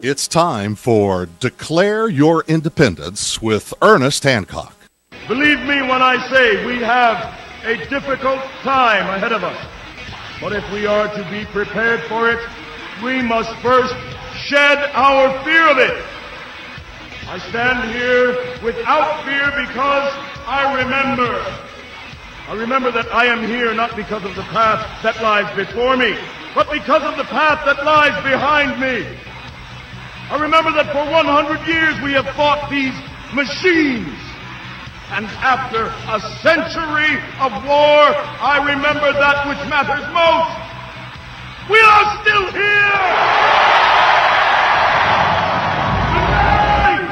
It's time for Declare Your Independence with Ernest Hancock. Believe me when I say we have a difficult time ahead of us. But if we are to be prepared for it, we must first shed our fear of it. I stand here without fear because I remember that I am here not because of the path that lies before me, but because of the path that lies behind me. I remember that for 100 years we have fought these machines. And after a century of war, I remember that which matters most. We are still here! Tonight,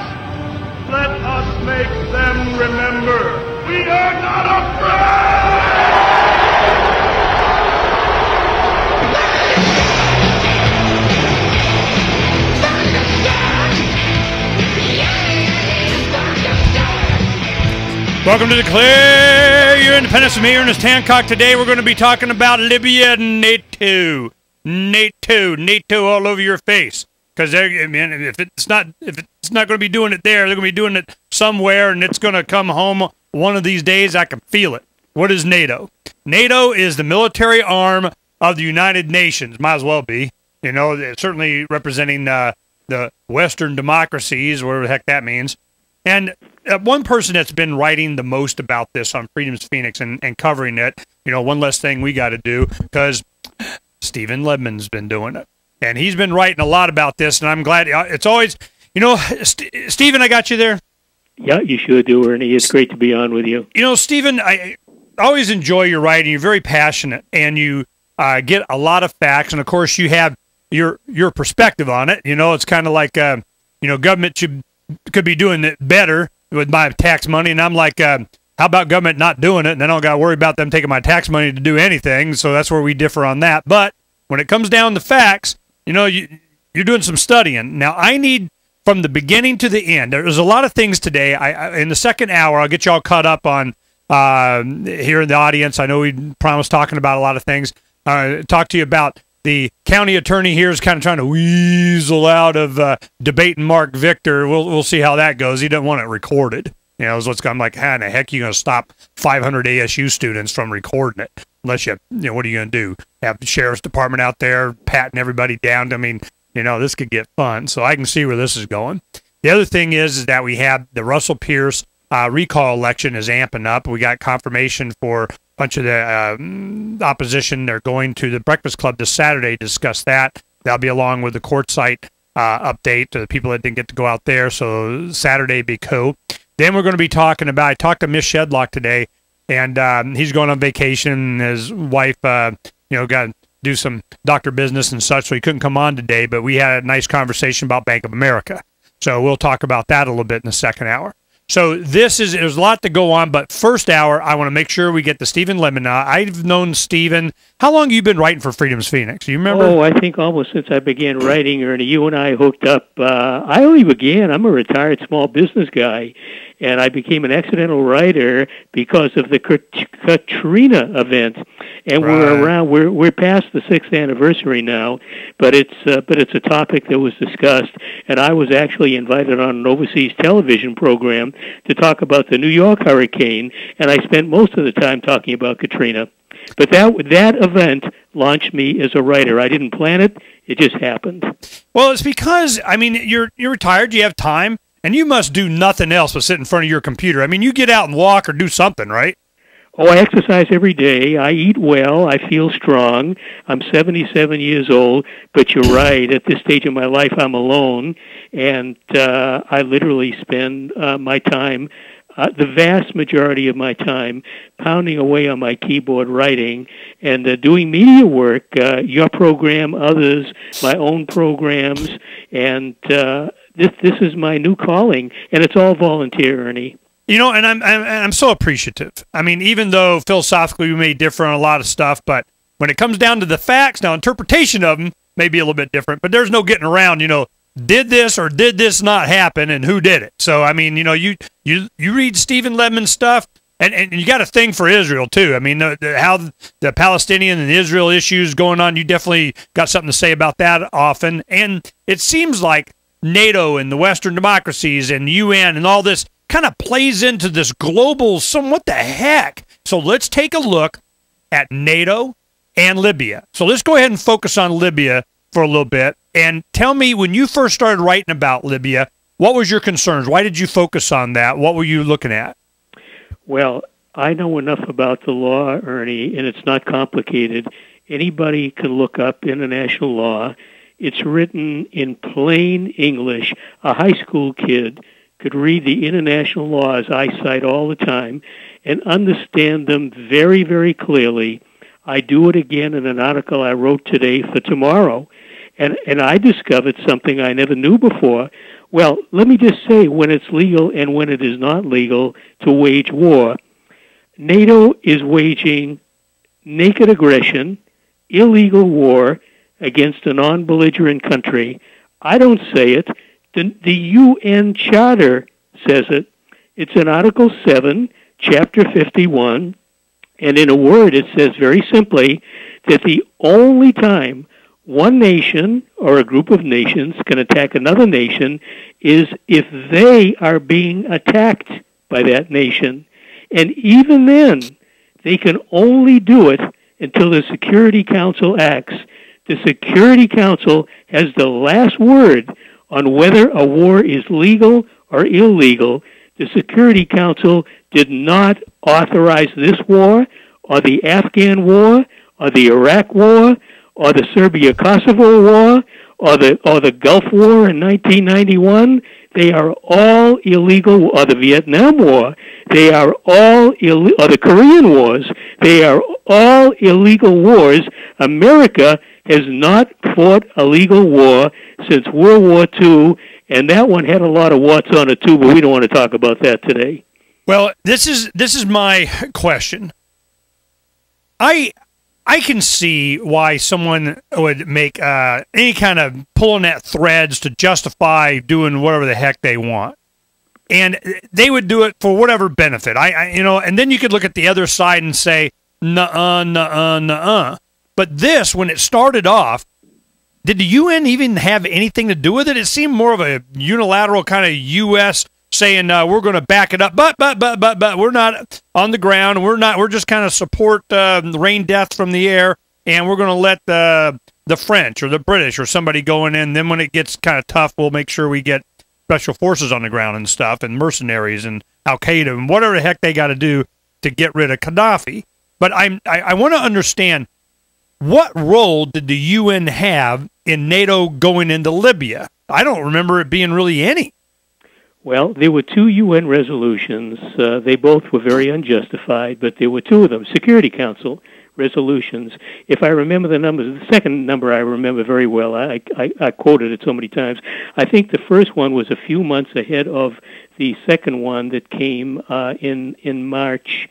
let us make them remember we are not afraid! Welcome to Declare Your Independence with me, Ernest Hancock. Today we're going to be talking about Libya and NATO. NATO all over your face. Because if it's not going to be doing it there, they're going to be doing it somewhere, and it's going to come home one of these days. I can feel it. What is NATO? NATO is the military arm of the United Nations. Might as well be. You know, certainly representing the Western democracies, whatever the heck that means. And one person that's been writing the most about this on Freedom's Phoenix and covering it, you know, one less thing we got to do, because Stephen Lendman's been doing it. And he's been writing a lot about this, and I'm glad. It's always, you know, Stephen, I got you there? Yeah, you sure do, Ernie. It's great to be on with you. You know, Stephen, I always enjoy your writing. You're very passionate, and you get a lot of facts, and, of course, you have your perspective on it. You know, it's kind of like, you know, government could be doing it better with my tax money, and I'm like, how about government not doing it, and then I don't got to worry about them taking my tax money to do anything, so that's where we differ on that. But when it comes down to facts, you know, you're doing some studying. Now, I need, from the beginning to the end, there's a lot of things today. In the second hour, I'll get you all caught up on here in the audience. I know we promised talking about a lot of things. Talk to you about the county attorney here is kind of trying to weasel out of debating Marc Victor. We'll see how that goes. He doesn't want it recorded. You know, so I'm like, how in the heck are you going to stop 500 ASU students from recording it? Unless you know, what are you going to do? Have the sheriff's department out there patting everybody down? I mean, you know, this could get fun. So I can see where this is going. The other thing is that we have the Russell Pierce recall election is amping up. We got confirmation for a bunch of the opposition. They're going to the Breakfast Club this Saturday to discuss that. That'll be along with the court site update to the people that didn't get to go out there. So Saturday be cool. Then we're going to be talking about, I talked to Miss Shedlock today, and he's going on vacation. His wife, you know, got to do some doctor business and such, so he couldn't come on today, but we had a nice conversation about Bank of America. So we'll talk about that a little bit in the second hour. So there's a lot to go on, but first hour, I want to make sure we get to Stephen Lendman. I've known Stephen. How long have you been writing for Freedom's Phoenix? Do you remember? Oh, I think almost since I began writing, Ernie. You and I hooked up. I only began. I'm a retired small business guy, and I became an accidental writer because of the Katrina event. And Right. we're past the 6th anniversary now, but it's a topic that was discussed, and I was actually invited on an overseas television program to talk about the New York hurricane, and I spent most of the time talking about Katrina. But that event launched me as a writer. I didn't plan it; it just happened. Well, it's because, I mean, you're retired, you have time, and you must do nothing else but sit in front of your computer. I mean, you get out and walk or do something, right? Oh, I exercise every day. I eat well. I feel strong. I'm 77 years old, but you're right. At this stage of my life, I'm alone, and I literally spend my time, the vast majority of my time, pounding away on my keyboard writing and doing media work, your program, others, my own programs, and this is my new calling, and it's all volunteer, Ernie. You know, and I'm so appreciative. I mean, even though philosophically we may differ on a lot of stuff, but when it comes down to the facts, now interpretation of them may be a little bit different, but there's no getting around, you know, did this or did this not happen and who did it? So, I mean, you know, you read Stephen Lendman's stuff, and you got a thing for Israel, too. I mean, how the Palestinian and Israel issues going on, you definitely got something to say about that often. And it seems like NATO and the Western democracies and UN and all this kind of plays into this global, what the heck? So let's take a look at NATO and Libya. So let's go ahead and focus on Libya for a little bit. And tell me, when you first started writing about Libya, what was your concerns? Why did you focus on that? What were you looking at? Well, I know enough about the law, Ernie, and it's not complicated. Anybody can look up international law. It's written in plain English. A high school kid could read the international laws I cite all the time and understand them very, very clearly. I do it again in an article I wrote today for tomorrow. And I discovered something I never knew before. Well, let me just say when it's legal and when it is not legal to wage war. NATO is waging naked aggression, illegal war against a non-belligerent country. I don't say it. The UN Charter says it. It's in Article 7, Chapter 51, and in a word it says very simply that the only time one nation or a group of nations can attack another nation is if they are being attacked by that nation. And even then, they can only do it until the Security Council acts. The Security Council has the last word on whether a war is legal or illegal. The Security Council did not authorize this war, or the Afghan war, or the Iraq war, or the Serbia-Kosovo war, or the Gulf War in 1991. They are all illegal, or the Vietnam War. They are all or the Korean Wars. They are all illegal wars. America has not fought a legal war since World War II, and that one had a lot of warts on it too, but we don't want to talk about that today. Well, this is my question. I can see why someone would make any kind of pulling at threads to justify doing whatever the heck they want. And they would do it for whatever benefit. And then you could look at the other side and say, nuh-uh, nuh-uh, nuh-uh. But this, when it started off, did the UN even have anything to do with it? It seemed more of a unilateral kind of U.S. saying we're going to back it up, but we're not on the ground. We're just kind of support rain death from the air, and we're going to let the French or the British or somebody going in. Then when it gets kind of tough, we'll make sure we get special forces on the ground and stuff, and mercenaries and Al-Qaeda and whatever the heck they got to do to get rid of Gaddafi. But I want to understand, what role did the UN have in NATO going into Libya? I don't remember it being really any. Well, there were 2 UN resolutions. They both were very unjustified, but there were 2 of them, Security Council resolutions. If I remember the numbers, the second number I remember very well. I quoted it so many times. I think the first one was a few months ahead of the second one that came in March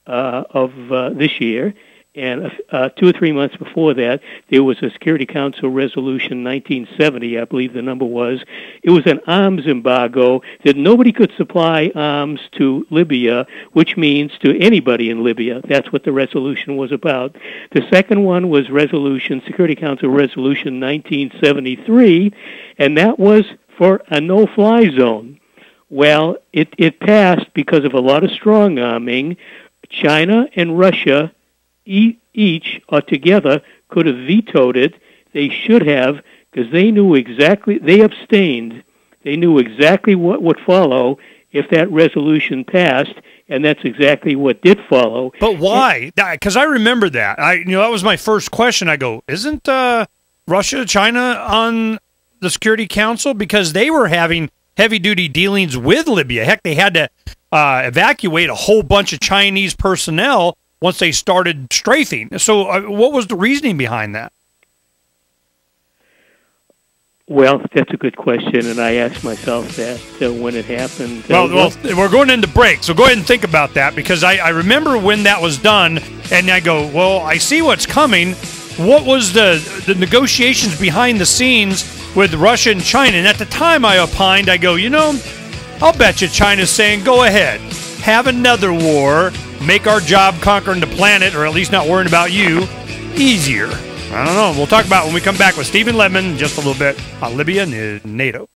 of this year. And 2 or 3 months before that, there was a Security Council Resolution 1970, I believe the number was. It was an arms embargo that nobody could supply arms to Libya, which means to anybody in Libya. That's what the resolution was about. The second one was Security Council Resolution 1973, and that was for a no-fly zone. Well, it passed because of a lot of strong-arming. China and Russia each or together could have vetoed it. They should have, because they knew exactly, they abstained. They knew exactly what would follow if that resolution passed, and that's exactly what did follow. But why? Because I remember that. That was my first question. I go, isn't Russia, China on the Security Council? Because they were having heavy-duty dealings with Libya. Heck, they had to evacuate a whole bunch of Chinese personnel once they started strafing. So what was the reasoning behind that? Well, that's a good question, and I asked myself that when it happened. Well, we're going into break, so go ahead and think about that, because I remember when that was done, and I go, well, I see what's coming. What was the negotiations behind the scenes with Russia and China? And at the time I opined, I go, I'll bet you China's saying, go ahead, have another war, make our job conquering the planet, or at least not worrying about you, easier. I don't know. We'll talk about it when we come back with Stephen Lendman in just a little bit on Libya and NATO.